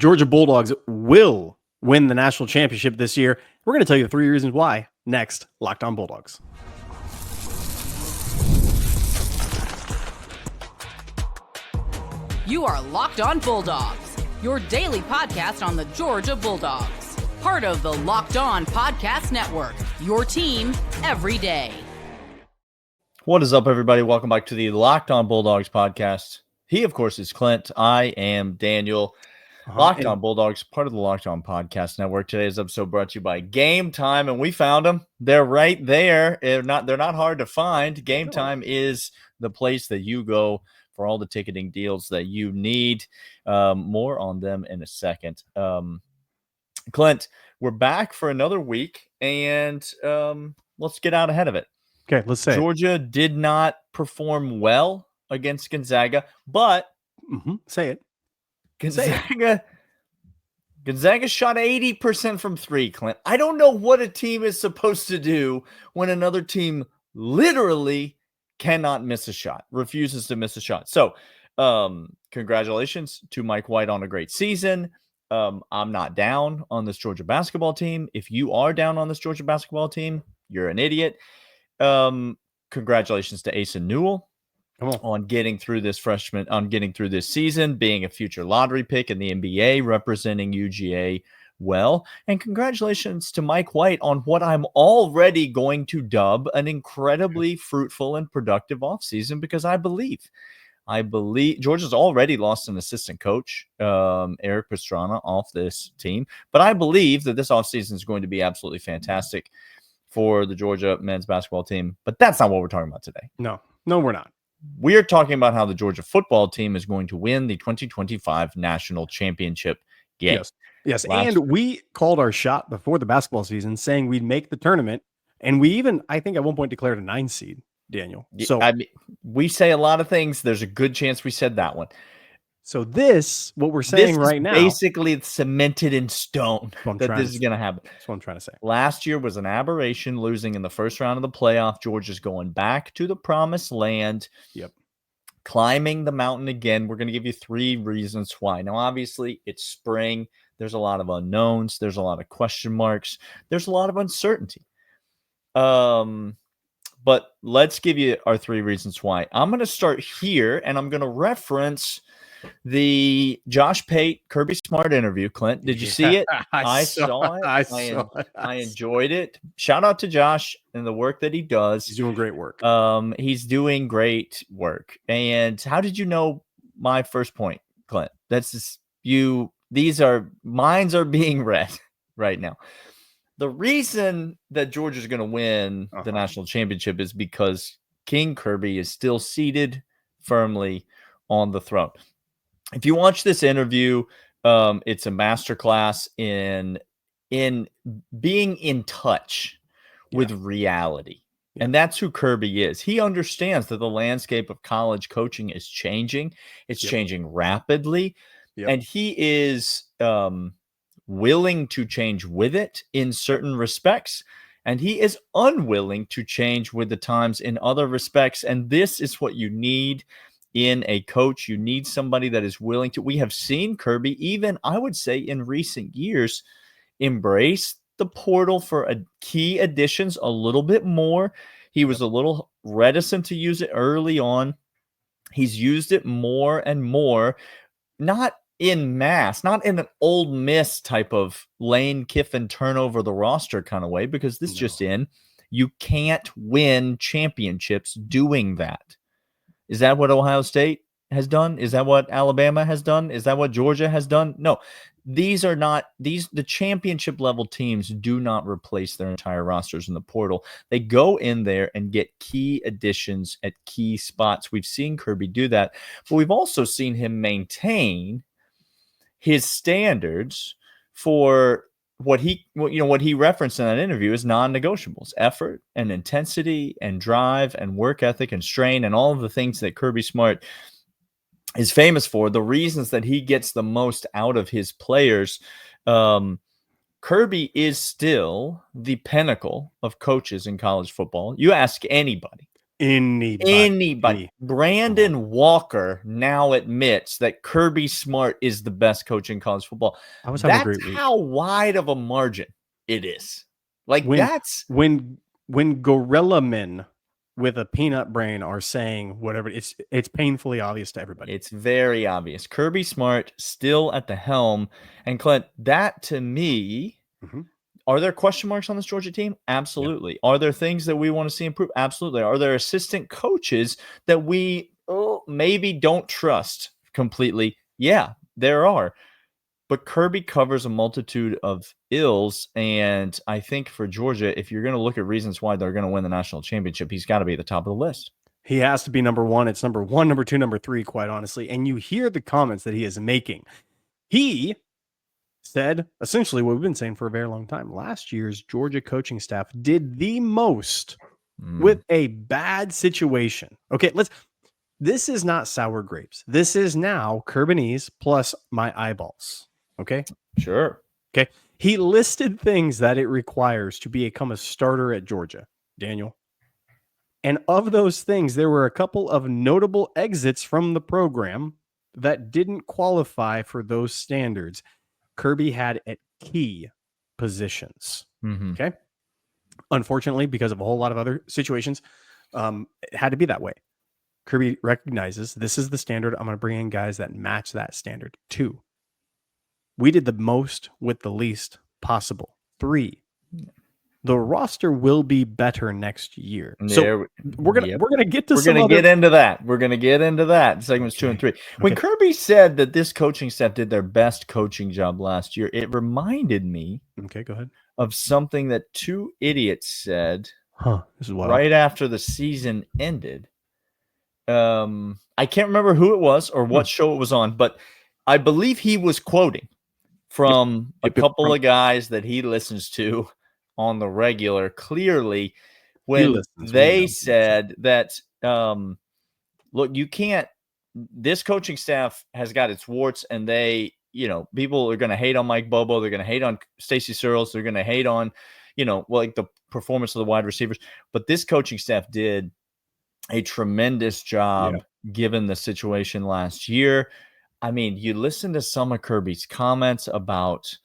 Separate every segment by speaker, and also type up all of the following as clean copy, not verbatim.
Speaker 1: Georgia Bulldogs will win the national championship this year. We're going to tell you 3 reasons why next. Locked On Bulldogs.
Speaker 2: You are Locked On Bulldogs, your daily podcast on the Georgia Bulldogs. Part of the Locked On Podcast Network, your team every day.
Speaker 3: What is up, everybody? Welcome back to the Locked On Bulldogs podcast. He, of course, is Clint. I am Daniel. Locked On Bulldogs, part of the Locked On Podcast Network. Today's episode brought to you by Game Time, and we found them. They're right there. They're not hard to find. Game Time is the place that you go for all the ticketing deals that you need. More on them in a second. Clint, we're back for another week, and let's get out ahead of it.
Speaker 1: Okay, let's say
Speaker 3: Georgia did not perform well against Gonzaga, but
Speaker 1: say it.
Speaker 3: Gonzaga shot 80% from three, Clint. I don't know what a team is supposed to do when another team literally cannot miss a shot, refuses to miss a shot. So, congratulations to Mike White on a great season. I'm not down on this Georgia basketball team. If you are down on this Georgia basketball team, you're an idiot. Congratulations to Asa Newell on getting through this season, being a future lottery pick in the NBA, representing UGA well. And congratulations to Mike White on what I'm already going to dub an incredibly fruitful and productive offseason, because I believe Georgia's already lost an assistant coach, Eric Pastrana, off this team. But I believe that this offseason is going to be absolutely fantastic for the Georgia men's basketball team. But that's not what we're talking about today.
Speaker 1: No, we're not.
Speaker 3: We are talking about how the Georgia football team is going to win the 2025 national championship game.
Speaker 1: Yes. And we called our shot before the basketball season saying we'd make the tournament. And we even, I think at one point, declared a 9 seed, Daniel. So
Speaker 3: we say a lot of things. There's a good chance we said that one.
Speaker 1: So what we're saying right now,
Speaker 3: basically it's cemented in stone that this is going to happen.
Speaker 1: That's what I'm trying to say.
Speaker 3: Last year was an aberration, losing in the first round of the playoff. Georgia's going back to the promised land.
Speaker 1: Yep.
Speaker 3: Climbing the mountain again. We're going to give you 3 reasons why. Now, obviously, it's spring. There's a lot of unknowns. There's a lot of question marks. There's a lot of uncertainty. But let's give you our 3 reasons why. I'm going to start here, and I'm going to reference the Josh Pate, Kirby Smart interview. Clint, did you see it? I saw it. I enjoyed it. Shout out to Josh and the work that he does.
Speaker 1: He's doing great work.
Speaker 3: He's doing great work. And how did you know my first point, Clint? That's just minds are being read right now. The reason that Georgia's going to win the national championship is because King Kirby is still seated firmly on the throne. If you watch this interview, it's a masterclass in being in touch with reality. Yeah. And that's who Kirby is. He understands that the landscape of college coaching is changing. It's changing rapidly. Yep. And he is willing to change with it in certain respects. And he is unwilling to change with the times in other respects. And this is what you need in a coach. You need somebody that is willing to. We have seen Kirby, even I would say in recent years, embrace the portal for key additions a little bit more. He was a little reticent to use it early on. He's used it more and more, not in mass, not in an Ole Miss type of Lane Kiffin turnover the roster kind of way, because this just you can't win championships doing that. Is that what Ohio State has done? Is that what Alabama has done? Is that what Georgia has done? No, the championship level teams do not replace their entire rosters in the portal. They go in there and get key additions at key spots. We've seen Kirby do that, but we've also seen him maintain his standards for what he referenced in that interview is non-negotiables: effort and intensity and drive and work ethic and strain and all of the things that Kirby Smart is famous for, the reasons that he gets the most out of his players. Kirby is still the pinnacle of coaches in college football. You ask anybody, Anybody. Brandon Walker now admits that Kirby Smart is the best coach in college football.
Speaker 1: I was having a great
Speaker 3: That's
Speaker 1: week.
Speaker 3: how wide of a margin it is. Like
Speaker 1: when gorilla men with a peanut brain are saying whatever, it's painfully obvious to everybody.
Speaker 3: It's very obvious. Kirby Smart still at the helm. And Clint, that to me, are there question marks on this Georgia team? Absolutely. Yeah. Are there things that we want to see improve? Absolutely. Are there assistant coaches that we maybe don't trust completely? Yeah, there are. But Kirby covers a multitude of ills, and I think for Georgia, if you're going to look at reasons why they're going to win the national championship, he's got to be at the top of the list.
Speaker 1: He has to be number one. It's number one, number two, number three, quite honestly. And you hear the comments that he is making. He said essentially what we've been saying for a very long time. Last year's Georgia coaching staff did the most with a bad situation. Okay, this is not sour grapes. This is now Kirby's plus my eyeballs. Okay.
Speaker 3: Sure.
Speaker 1: Okay. He listed things that it requires to become a starter at Georgia, Daniel. And of those things, there were a couple of notable exits from the program that didn't qualify for those standards. Kirby had at key positions. Okay. Unfortunately, because of a whole lot of other situations, it had to be that way. Kirby recognizes this is the standard. I'm going to bring in guys that match that standard. 2, we did the most with the least possible. 3, the roster will be better next year. So we're gonna get to
Speaker 3: get into that. We're gonna get into that. Segments 2 and 3. When Kirby said that this coaching staff did their best coaching job last year, it reminded me.
Speaker 1: Okay, go ahead.
Speaker 3: Of something that 2 idiots said.
Speaker 1: This is wild.
Speaker 3: Right after the season ended. I can't remember who it was or what show it was on, but I believe he was quoting from a couple of guys that he listens to on the regular, clearly, when they said that, look, you can't, this coaching staff has got its warts, and they, people are going to hate on Mike Bobo. They're going to hate on Stacey Searles. They're going to hate on, like the performance of the wide receivers. But this coaching staff did a tremendous job given the situation last year. I mean, you listen to some of Kirby's comments about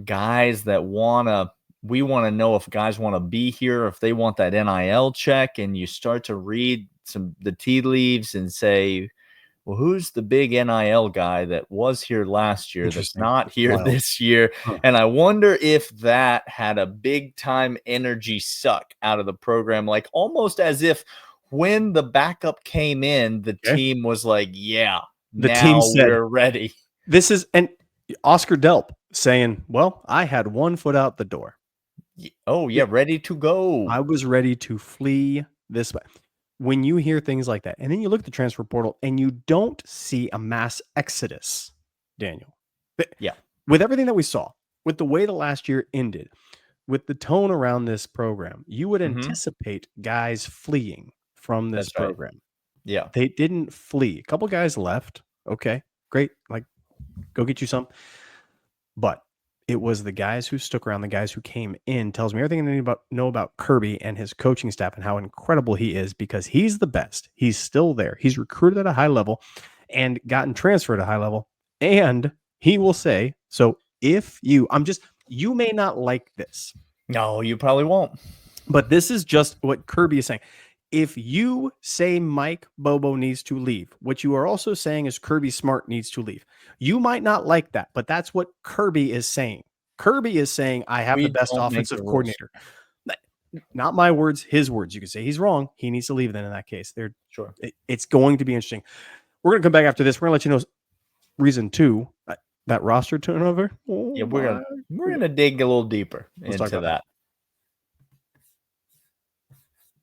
Speaker 3: guys that we want to know if guys want to be here, if they want that NIL check, and you start to read the tea leaves and say, well, who's the big NIL guy that was here last year that's not here this year? And I wonder if that had a big time energy suck out of the program, like almost as if when the backup came in, the team was like, the team said, we're ready.
Speaker 1: This is, and Oscar Delp saying, well, I had one foot out the door.
Speaker 3: Oh, yeah, ready to go.
Speaker 1: I was ready to flee this way. When you hear things like that, and then you look at the transfer portal and you don't see a mass exodus, Daniel.
Speaker 3: Yeah.
Speaker 1: With everything that we saw, with the way the last year ended, with the tone around this program, you would anticipate guys fleeing from this program. Right.
Speaker 3: Yeah.
Speaker 1: They didn't flee. A couple guys left. Okay, great. Like, go get you some. But it was the guys who stuck around, the guys who came in, tells me everything I need know about Kirby and his coaching staff and how incredible he is, because he's the best. He's still there. He's recruited at a high level and gotten transferred at a high level. And he will say, so if you may not like this.
Speaker 3: No, you probably won't.
Speaker 1: But this is just what Kirby is saying. If you say Mike Bobo needs to leave, what you are also saying is Kirby Smart needs to leave. You might not like that, but that's what Kirby is saying. Kirby is saying, I have the best offensive coordinator. Not my words, his words. You can say he's wrong. He needs to leave then in that case.
Speaker 3: Sure.
Speaker 1: It's going to be interesting. We're going to come back after this. We're going to let you know reason 2, that roster turnover.
Speaker 3: We're going to dig a little deeper into that.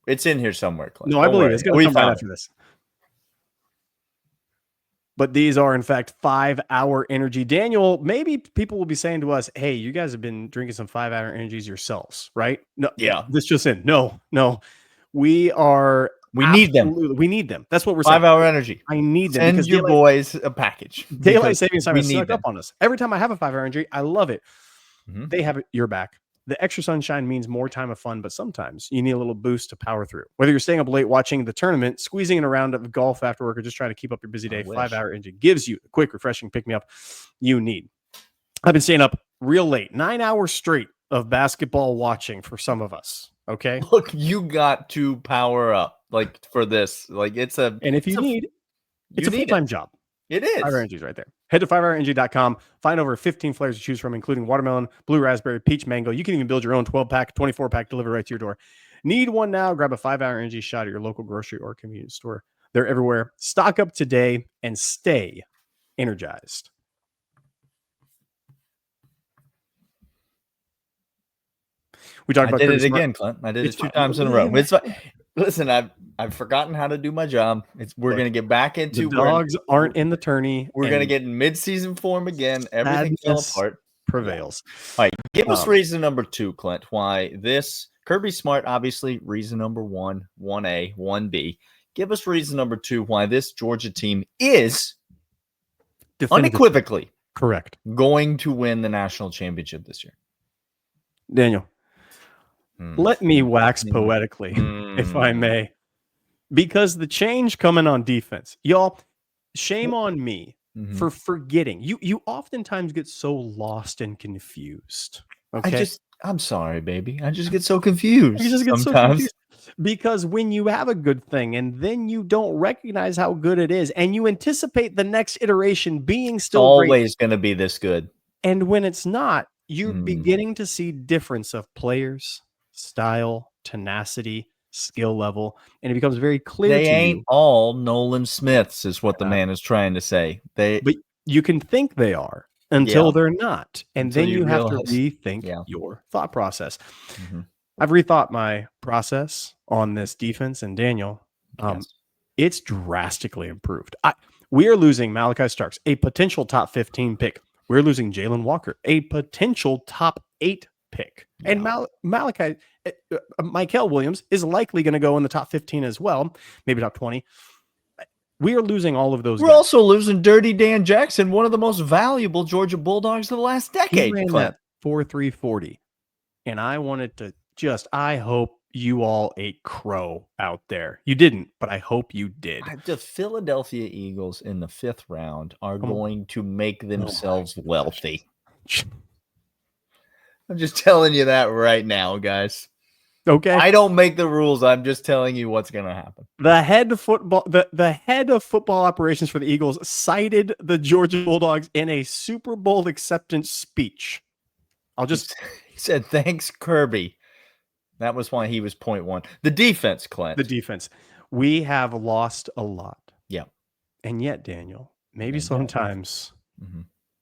Speaker 3: It's in here somewhere, Clint.
Speaker 1: No, I believe it's going to come right after this. But these are, in fact, 5-hour energy. Daniel, maybe people will be saying to us, hey, you guys have been drinking some 5-hour energies yourselves, right? No, this just in. No. We need them. We need them. That's what we're saying.
Speaker 3: 5-hour energy.
Speaker 1: I need them.
Speaker 3: Send your boys a package.
Speaker 1: Daylight savings time has snuck up on us. Every time I have a 5-hour energy, I love it. They have your back The extra sunshine means more time of fun, but sometimes you need a little boost to power through. Whether you're staying up late watching the tournament, squeezing in a round of golf after work, or just trying to keep up your busy day, 5 Hour Energy gives you the quick, refreshing pick-me-up you need. I've been staying up real late, 9 hours straight of basketball watching for some of us. Okay.
Speaker 3: Look, you got to power up for this. It's a
Speaker 1: full-time job.
Speaker 3: It is.
Speaker 1: 5 Hour Energy is right there. Head to 5hourenergy.com. Find over 15 flavors to choose from, including watermelon, blue raspberry, peach, mango. You can even build your own 12-pack, 24-pack delivered right to your door. Need one now? Grab a 5 Hour Energy shot at your local grocery or convenience store. They're everywhere. Stock up today and stay energized. We talked about
Speaker 3: Did it again, Clint. I did it 2 times in a row. It's fine. Listen, I've forgotten how to do my job. We're going to get back into
Speaker 1: the Dogs aren't in the tourney.
Speaker 3: We're going to get in mid-season form again. Everything fell apart.
Speaker 1: Prevails.
Speaker 3: All right, give us reason number 2, Clint. Why this Kirby Smart? Obviously, reason number 1, 1A, 1B. Give us reason number 2 why this Georgia team is unequivocally
Speaker 1: correct
Speaker 3: going to win the national championship this year.
Speaker 1: Daniel. Let me wax poetically, if I may, because the change coming on defense, y'all, shame on me for forgetting. You oftentimes get so lost and confused. Okay,
Speaker 3: I'm sorry, baby. I just get so confused.
Speaker 1: You just get so confused because when you have a good thing and then you don't recognize how good it is, and you anticipate the next iteration being still
Speaker 3: always going to be this good,
Speaker 1: and when it's not, you're beginning to see difference of players. Style, tenacity, skill level, and it becomes very clear
Speaker 3: they ain't all Nolan Smiths is what the man is trying to say. But
Speaker 1: you can think they are until they're not, and then you have to rethink your thought process. I've rethought my process on this defense, and Daniel, it's drastically improved. We are losing Malachi Starks, a potential top 15 pick. We're losing Jalen Walker, a potential top 8 pick. And Malachi, Michael Williams is likely going to go in the top 15 as well, maybe top 20. We are losing all of those.
Speaker 3: We're also losing Dirty Dan Jackson, one of the most valuable Georgia Bulldogs of the last decade.
Speaker 1: He ran that 4.340, and I wanted to I hope you all ate crow out there. You didn't, but I hope you did.
Speaker 3: The Philadelphia Eagles in the 5th round are going to make themselves wealthy. I'm just telling you that right now, guys.
Speaker 1: Okay.
Speaker 3: I don't make the rules. I'm just telling you what's going to happen.
Speaker 1: The head of football operations for the Eagles cited the Georgia Bulldogs in a Super Bowl acceptance speech.
Speaker 3: He said, "Thanks, Kirby." That was why he was 0.1. The defense, Clint.
Speaker 1: The defense. We have lost a lot.
Speaker 3: Yeah.
Speaker 1: And yet, Daniel, maybe sometimes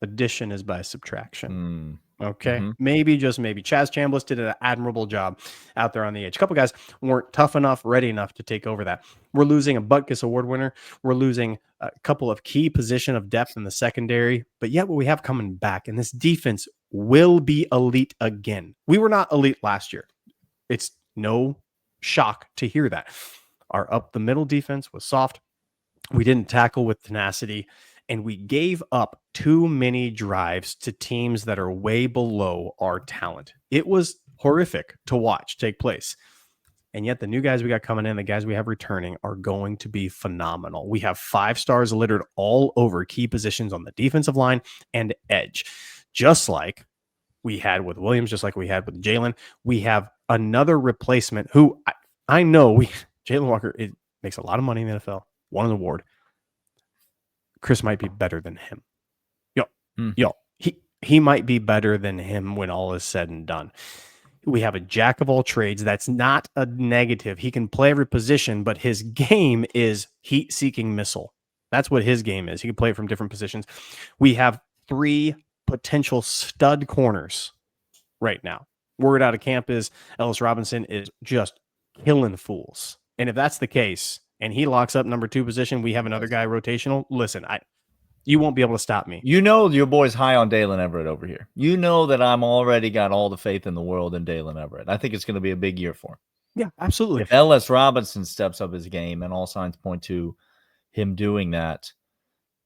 Speaker 1: addition is by subtraction. Okay. Maybe, just maybe. Chaz Chambliss did an admirable job out there on the edge. A couple guys weren't tough enough, ready enough to take over that. We're losing a Butkus Award winner. We're losing a couple of key position of depth in the secondary. But yet what we have coming back, and this defense will be elite again. We were not elite last year. It's no shock to hear that. Our up the middle defense was soft. We didn't tackle with tenacity. And we gave up too many drives to teams that are way below our talent. It was horrific to watch take place. And yet the new guys we got coming in, the guys we have returning, are going to be phenomenal. We have 5 stars littered all over key positions on the defensive line and edge. Just like we had with Williams, just like we had with Jalen. We have another replacement who I know Jalen Walker makes a lot of money in the NFL, won an award. Chris might be better than him. He might be better than him when all is said and done. We have a jack of all trades. That's not a negative. He can play every position, but his game is heat-seeking missile. That's what his game is. He can play from different positions. We have 3 potential stud corners right now. Word out of camp is Ellis Robinson is just killing fools. And if that's the case, and he locks up number 2 position, we have another guy rotational. Listen, you won't be able to stop me.
Speaker 3: You know your boy's high on Dalen Everett over here. You know that I'm already got all the faith in the world in Dalen Everett. I think it's going to be a big year for him.
Speaker 1: Yeah, absolutely.
Speaker 3: If Ellis Robinson steps up his game, and all signs point to him doing that,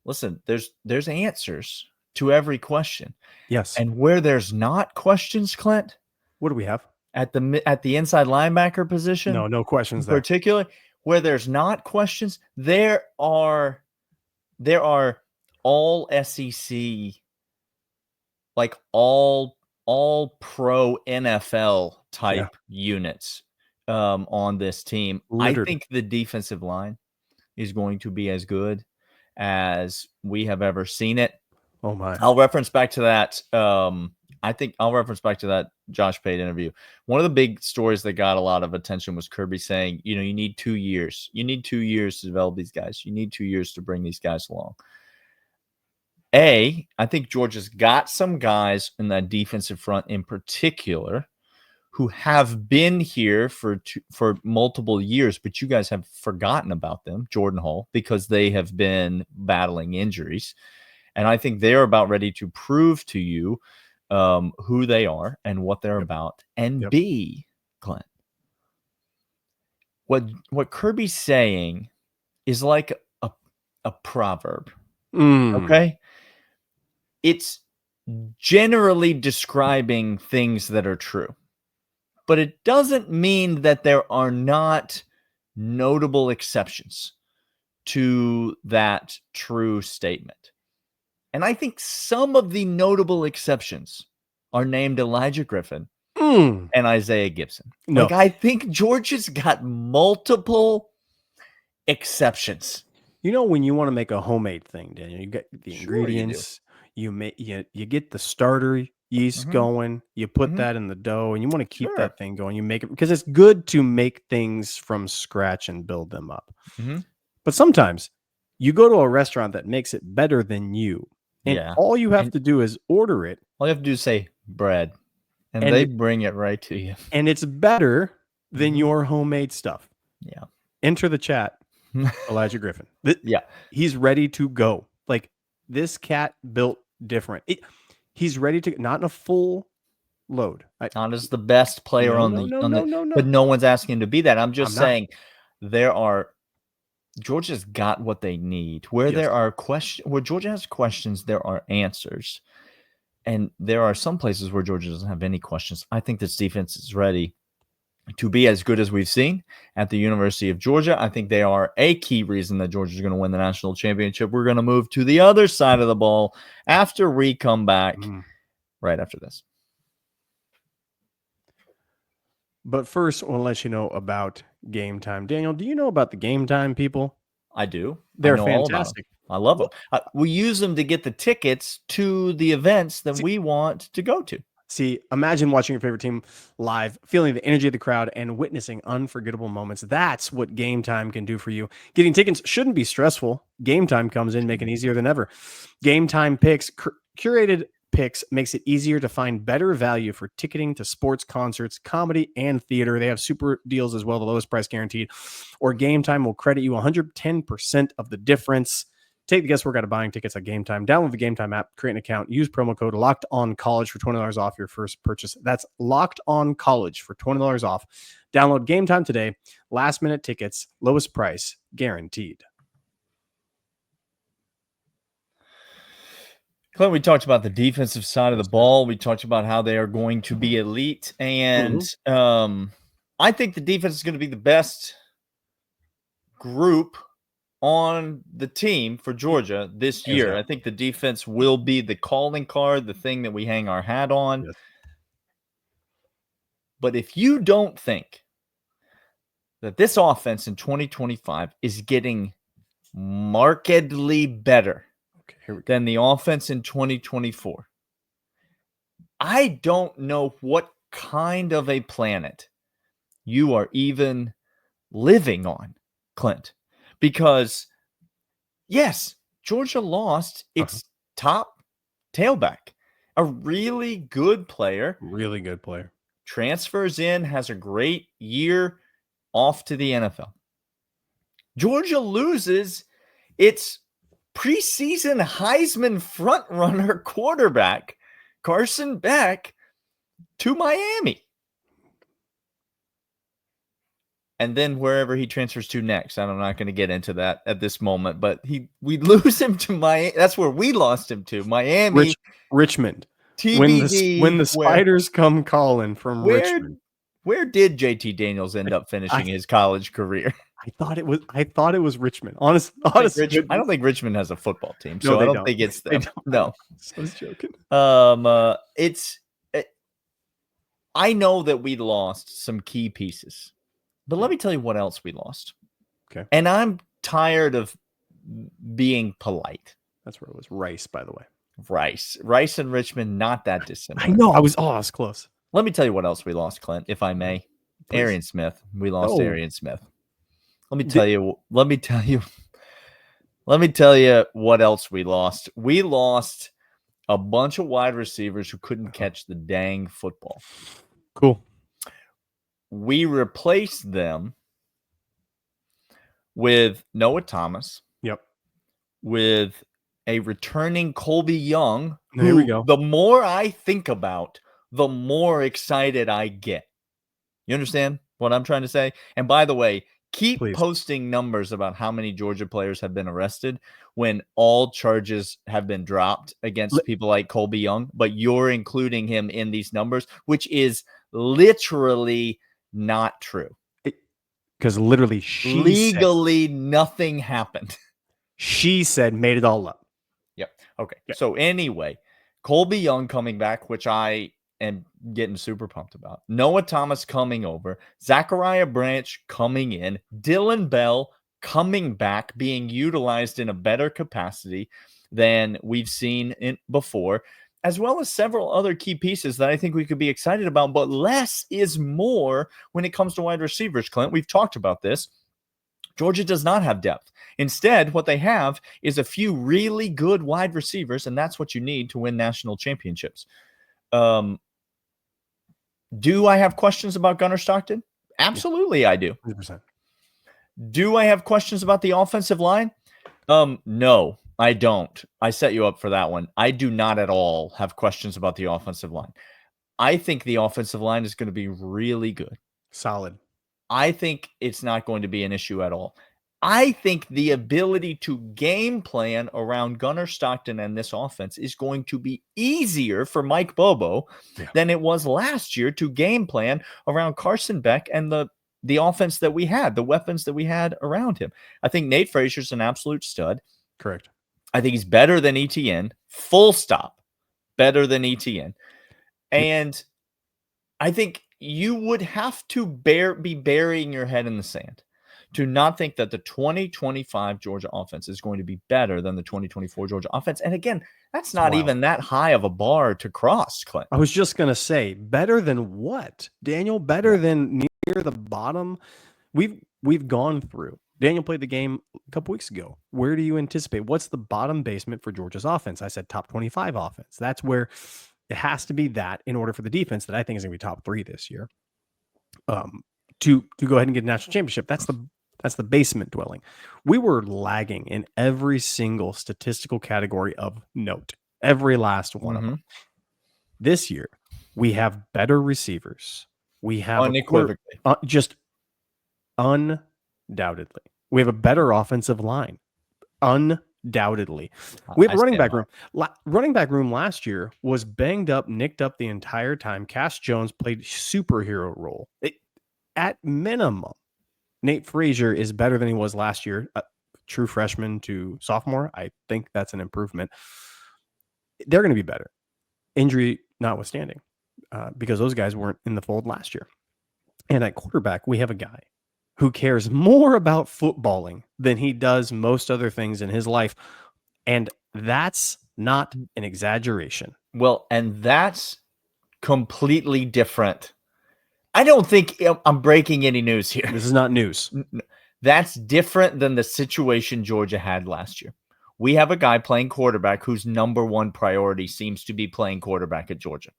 Speaker 3: listen, there's answers to every question.
Speaker 1: Yes.
Speaker 3: And where there's not questions, Clint,
Speaker 1: What do we have?
Speaker 3: At the inside linebacker position,
Speaker 1: No questions
Speaker 3: in
Speaker 1: there.
Speaker 3: particular, where there's not questions, there are all SEC, like all pro NFL type units on this team.
Speaker 1: Littered.
Speaker 3: I think the defensive line is going to be as good as we have ever seen it.
Speaker 1: Oh my!
Speaker 3: I'll reference back to that. I think I'll reference back to that Josh Pate interview. One of the big stories that got a lot of attention was Kirby saying, you need 2 years. You need 2 years to develop these guys. You need 2 years to bring these guys along. I think Georgia's got some guys in that defensive front in particular who have been here for multiple years, but you guys have forgotten about them, Jordan Hall, because they have been battling injuries. And I think they're about ready to prove to you who they are and what they're about. And B, Clint, what Kirby's saying is like a proverb. Okay? It's generally describing things that are true. But it doesn't mean that there are not notable exceptions to that true statement. And I think some of the notable exceptions are named Elijah Griffin and Isaiah Gibson.
Speaker 1: No.
Speaker 3: Like, I think Georgia's got multiple exceptions.
Speaker 1: When you want to make a homemade thing, Daniel, you get the ingredients, you get the starter yeast going, you put that in the dough, and you want to keep that thing going. You make it because it's good to make things from scratch and build them up. But sometimes you go to a restaurant that makes it better than you. And all you have to do is order it.
Speaker 3: All you have to do is say bread, and they bring it right to you.
Speaker 1: And it's better than your homemade stuff.
Speaker 3: Yeah.
Speaker 1: Enter the chat, Elijah Griffin. He's ready to go. Like, this cat built different. He's ready to, not in a full load.
Speaker 3: Not as the best player but no one's asking him to be that. I'm just saying Georgia's got what they need. Where there are questions, where Georgia has questions, there are answers. And there are some places where Georgia doesn't have any questions. I think this defense is ready to be as good as we've seen at the University of Georgia. I think they are a key reason that Georgia's going to win the national championship. We're going to move to the other side of the ball after we come back right after this.
Speaker 1: But first, I want to let you know about Game Time. Daniel, do you know about the Game Time people?
Speaker 3: I do.
Speaker 1: They're fantastic.
Speaker 3: I love them. We use them to get the tickets to the events that we want to go to.
Speaker 1: See, imagine watching your favorite team live, feeling the energy of the crowd, and witnessing unforgettable moments. That's what Game Time can do for you. Getting tickets shouldn't be stressful. Game Time comes in, making it easier than ever. Game Time picks, curated picks, makes it easier to find better value for ticketing to sports, concerts, comedy, and theater. They have super deals as well, the lowest price guaranteed. Or Game Time will credit you 110% of the difference. Take the guesswork out of buying tickets at Game Time. Download the Game Time app, create an account, use promo code LOCKEDONCollege for $20 off your first purchase. That's LOCKEDONCollege for $20 off. Download Game Time today. Last minute tickets, lowest price, guaranteed.
Speaker 3: Clint, we talked about the defensive side of the ball. We talked about how they are going to be elite. And I think the defense is going to be the best group on the team for Georgia this year. I think the defense will be the calling card, the thing that we hang our hat on. Yes. But if you don't think that this offense in 2025 is getting markedly better than the offense in 2024, I don't know what kind of a planet you are even living on, Clint. Because, yes, Georgia lost its top tailback, a really good player.
Speaker 1: Really good player.
Speaker 3: Transfers in, has a great year off to the NFL. Georgia loses its preseason Heisman frontrunner quarterback, Carson Beck, to Miami. And then wherever he transfers to next, I'm not going to get into that at this moment, but we lose him to Miami. That's where we lost him to, Miami.
Speaker 1: Richmond.
Speaker 3: TBD.
Speaker 1: When the spiders come calling from Richmond.
Speaker 3: Where did JT Daniels end up finishing his college career?
Speaker 1: I thought it was Richmond. Honestly,
Speaker 3: I don't think Richmond has a football team, so I don't think it's them. No,
Speaker 1: I was joking.
Speaker 3: I know that we lost some key pieces, but let me tell you what else we lost.
Speaker 1: Okay.
Speaker 3: And I'm tired of being polite.
Speaker 1: That's where it was. Rice, by the way.
Speaker 3: Rice and Richmond, not that dissimilar.
Speaker 1: I know. I was close.
Speaker 3: Let me tell you what else we lost, Clint, if I may.
Speaker 1: Please.
Speaker 3: Arian Smith. We lost Arian Smith. Let me tell you what else we lost. We lost a bunch of wide receivers who couldn't catch the dang football.
Speaker 1: Cool.
Speaker 3: We replaced them with Noah Thomas.
Speaker 1: Yep.
Speaker 3: With a returning Colby Young.
Speaker 1: There we go.
Speaker 3: The more I think about, the more excited I get. You understand what I'm trying to say? And by the way, keep posting numbers about how many Georgia players have been arrested when all charges have been dropped against people like Colby Young, but you're including him in these numbers, which is literally not true.
Speaker 1: Because literally
Speaker 3: legally nothing happened.
Speaker 1: She said made it all up.
Speaker 3: Yep. Okay. Yeah. So anyway, Colby Young coming back, which I am getting super pumped about. Noah Thomas coming over. Zachariah Branch coming in. Dylan Bell coming back, being utilized in a better capacity than we've seen before, as well as several other key pieces that I think we could be excited about. But less is more when it comes to wide receivers, Clint. We've talked about this. Georgia does not have depth. Instead, what they have is a few really good wide receivers, and that's what you need to win national championships. Do I have questions about Gunnar Stockton? Absolutely, I do.
Speaker 1: 100%.
Speaker 3: Do I have questions about the offensive line? No, I don't. I set you up for that one. I do not at all have questions about the offensive line. I think the offensive line is going to be really good.
Speaker 1: Solid.
Speaker 3: I think it's not going to be an issue at all. I think the ability to game plan around Gunnar Stockton and this offense is going to be easier for Mike Bobo than it was last year to game plan around Carson Beck and the offense that we had, the weapons that we had around him. I think Nate Frazier's an absolute stud.
Speaker 1: Correct.
Speaker 3: I think he's better than ETN. Full stop. Better than ETN. And I think you would have to be burying your head in the sand to not think that the 2025 Georgia offense is going to be better than the 2024 Georgia offense. And again, that's not even that high of a bar to cross, Clint.
Speaker 1: I was just going to say, better than what, Daniel? Better than near the bottom? We've gone through. Daniel played the game a couple weeks ago. Where do you anticipate? What's the bottom basement for Georgia's offense? I said top 25 offense. That's where it has to be that in order for the defense that I think is going to be top 3 this year. To go ahead and get a national championship. That's the basement dwelling. We were lagging in every single statistical category of note. Every last one of them. This year, we have better receivers. We have
Speaker 3: unequivocally.
Speaker 1: Just undoubtedly. We have a better offensive line. Undoubtedly. We have a running back room. Running back room last year was banged up, nicked up the entire time. Cass Jones played superhero role. At minimum, Nate Frazier is better than he was last year. True freshman to sophomore. I think that's an improvement. They're going to be better. Injury notwithstanding, because those guys weren't in the fold last year. And at quarterback, we have a guy who cares more about footballing than he does most other things in his life. And that's not an exaggeration.
Speaker 3: Well, and that's completely different. I don't think I'm breaking any news here.
Speaker 1: This is not news.
Speaker 3: That's different than the situation Georgia had last year. We have a guy playing quarterback whose number one priority seems to be playing quarterback at Georgia.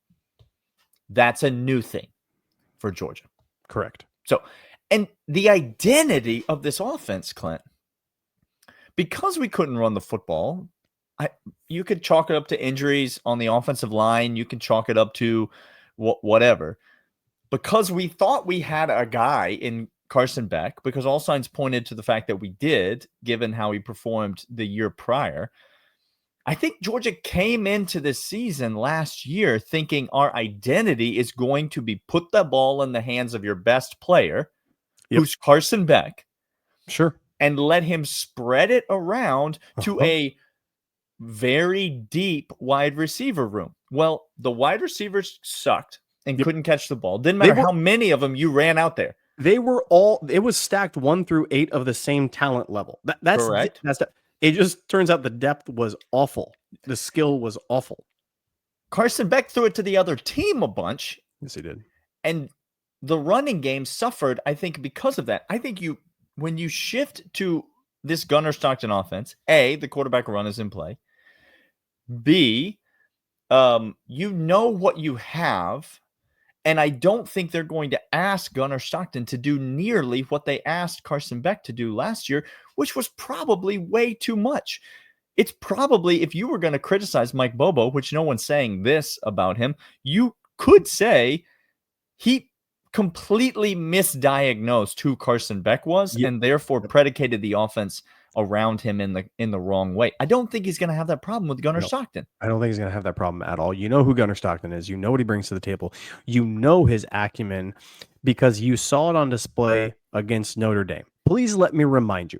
Speaker 3: That's a new thing for Georgia.
Speaker 1: Correct.
Speaker 3: So, and the identity of this offense, Clint, because we couldn't run the football, you could chalk it up to injuries on the offensive line. You can chalk it up to whatever. Because we thought we had a guy in Carson Beck, because all signs pointed to the fact that we did, given how he performed the year prior. I think Georgia came into this season last year thinking our identity is going to be put the ball in the hands of your best player, who's Carson Beck.
Speaker 1: Sure.
Speaker 3: And let him spread it around to a very deep wide receiver room. Well, the wide receivers sucked and couldn't catch the ball. Didn't matter how many of them you ran out there.
Speaker 1: It was stacked 1 through 8 of the same talent level. That's
Speaker 3: correct.
Speaker 1: It just turns out the depth was awful. The skill was awful.
Speaker 3: Carson Beck threw it to the other team a bunch.
Speaker 1: Yes, he did.
Speaker 3: And the running game suffered, I think, because of that. I think when you shift to this Gunnar Stockton offense, A, the quarterback run is in play. B, you know what you have. And I don't think they're going to ask Gunnar Stockton to do nearly what they asked Carson Beck to do last year, which was probably way too much. It's probably, if you were going to criticize Mike Bobo, which no one's saying this about him, you could say he completely misdiagnosed who Carson Beck was and therefore predicated the offense around him in the wrong way. I don't think he's going to have that problem with Gunnar Stockton.
Speaker 1: I don't think he's going to have that problem at all. You know who Gunnar Stockton is. You know what he brings to the table. You know his acumen because you saw it on display against Notre Dame. Please let me remind you,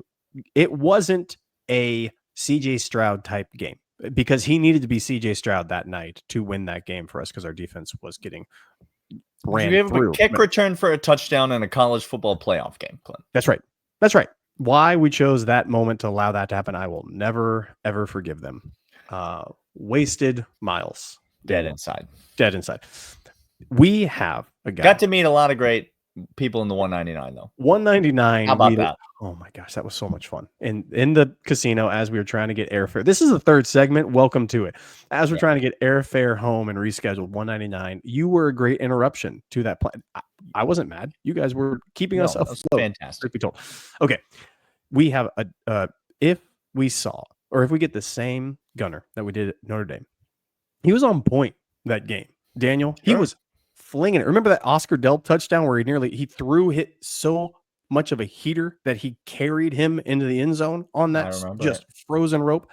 Speaker 1: it wasn't a CJ Stroud type game because he needed to be CJ Stroud that night to win that game for us because our defense was getting ran
Speaker 3: you
Speaker 1: through.
Speaker 3: A kick return for a touchdown in a college football playoff game, Clint.
Speaker 1: That's right. That's right. Why we chose that moment to allow that to happen, I will never, ever forgive them. Wasted miles.
Speaker 3: Dead inside.
Speaker 1: We have a guy.
Speaker 3: Got to meet a lot of great people in the 199, though.
Speaker 1: 199.
Speaker 3: How about that?
Speaker 1: Oh, my gosh. That was so much fun. In the casino, as we were trying to get airfare. This is the third segment. Welcome to it. As we're trying to get airfare home and rescheduled 199, you were a great interruption to that plan. I wasn't mad. You guys were keeping us afloat.
Speaker 3: Fantastic.
Speaker 1: Be told. Okay. We have if we get the same Gunner that we did at Notre Dame, he was on point that game. Daniel, he was flinging it. Remember that Oscar Delp touchdown where he hit so much of a heater that he carried him into the end zone on that just frozen rope.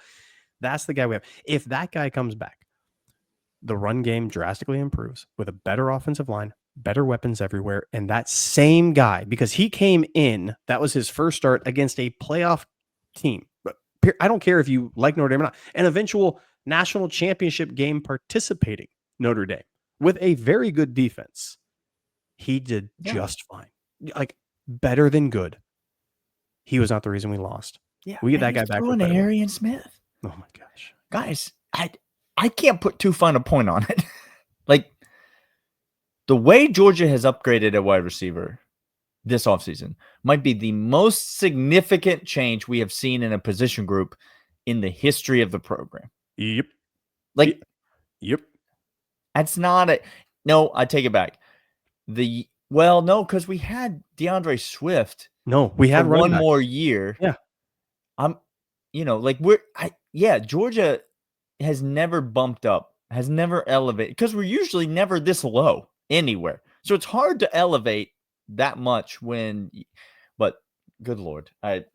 Speaker 1: That's the guy we have. If that guy comes back, the run game drastically improves with a better offensive line, better weapons everywhere. And that same guy, because he came in, that was his first start against a playoff team. But I don't care if you like Notre Dame or not, an eventual national championship game participating Notre Dame with a very good defense. He did just fine. Like better than good. He was not the reason we lost.
Speaker 3: Yeah,
Speaker 1: we get that guy back.
Speaker 3: With Arian Smith.
Speaker 1: Oh my gosh.
Speaker 3: Guys, I can't put too fine a point on it. Like, the way Georgia has upgraded at wide receiver this offseason might be the most significant change we have seen in a position group in the history of the program.
Speaker 1: Yep.
Speaker 3: Yep. That's not it. No, I take it back. No, because we had DeAndre Swift.
Speaker 1: No, we had
Speaker 3: one more year.
Speaker 1: Yeah.
Speaker 3: Georgia has never bumped up, has never elevated, because we're usually never this low anywhere. So it's hard to elevate that much but good Lord. The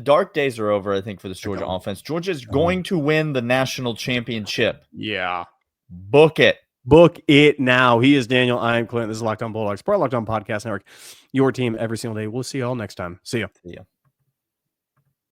Speaker 3: dark days are over, I think, for this Georgia offense. Georgia is going to win the national championship.
Speaker 1: Yeah.
Speaker 3: Book it.
Speaker 1: Book it now. He is Daniel. I am Clint. This is Locked On Bulldogs, part of Locked On Podcast Network. Your team every single day. We'll see you all next time. See ya.